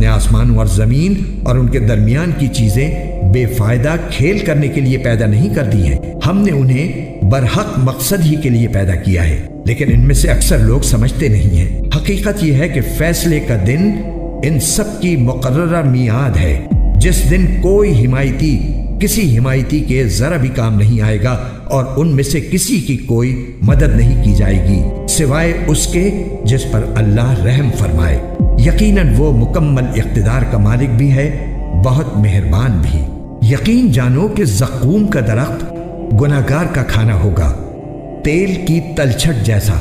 نے آسمانوں اور زمین اور ان کے درمیان کی چیزیں بے فائدہ کھیل کرنے کے لیے پیدا نہیں کر دی ہیں۔ ہم نے انہیں برحق مقصد ہی کے لیے پیدا کیا ہے، لیکن ان میں سے اکثر لوگ سمجھتے نہیں ہیں۔ حقیقت یہ ہے کہ فیصلے کا دن ان سب کی مقررہ میعاد ہے، جس دن کوئی حمایتی کسی حمایتی کے ذرا بھی کام نہیں آئے گا اور ان میں سے کسی کی کوئی مدد نہیں کی جائے گی سوائے اس کے جس پر اللہ رحم فرمائے۔ یقیناً وہ مکمل اقتدار کا مالک بھی ہے، بہت مہربان بھی۔ یقین جانو کہ زقوم کا درخت گناہگار کا کھانا ہوگا، تیل کی تلچھٹ جیسا۔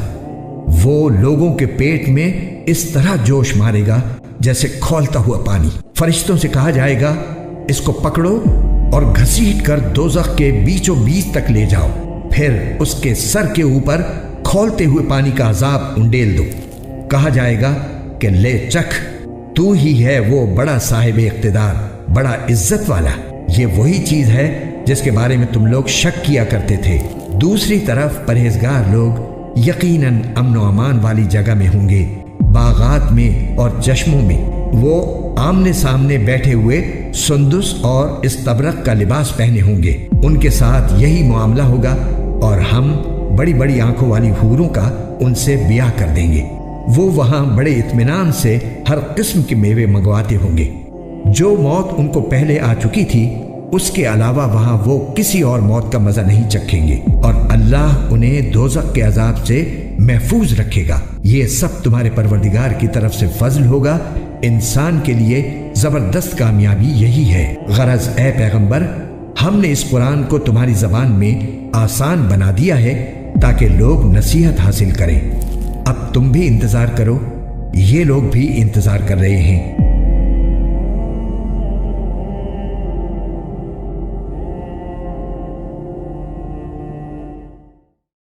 وہ لوگوں کے پیٹ میں اس طرح جوش مارے گا جیسے کھولتا ہوا پانی۔ فرشتوں سے کہا جائے گا، اس کو پکڑو اور گھسیٹ کر دوزخ کے بیچوں بیچ تک لے جاؤ، پھر اس کے سر کے اوپر کھولتے ہوئے پانی کا عذاب انڈیل دو۔ کہا جائے گا کہ لے چکھ، تو ہی ہے وہ بڑا صاحب اقتدار، بڑا عزت والا۔ یہ وہی چیز ہے جس کے بارے میں تم لوگ شک کیا کرتے تھے۔ دوسری طرف پرہیزگار لوگ یقیناً امن و امان والی جگہ میں ہوں گے، باغات میں اور چشموں میں۔ وہ آمنے سامنے بیٹھے ہوئے سندس اور استبرق کا لباس پہنے ہوں گے، ان کے ساتھ یہی معاملہ ہوگا، اور ہم بڑی بڑی آنکھوں والی حوروں کا ان سے بیاہ کر دیں گے۔ وہ وہاں بڑے اطمینان سے ہر قسم کے میوے منگواتے ہوں گے۔ جو موت ان کو پہلے آ چکی تھی، اس کے علاوہ وہاں وہ کسی اور موت کا مزہ نہیں چکھیں گے، اور اللہ انہیں دوزخ کے عذاب سے محفوظ رکھے گا۔ یہ سب تمہارے پروردگار کی طرف سے فضل ہوگا۔ انسان کے لیے زبردست کامیابی یہی ہے۔ غرض اے پیغمبر، ہم نے اس قرآن کو تمہاری زبان میں آسان بنا دیا ہے تاکہ لوگ نصیحت حاصل کریں۔ اب تم بھی انتظار کرو، یہ لوگ بھی انتظار کر رہے ہیں۔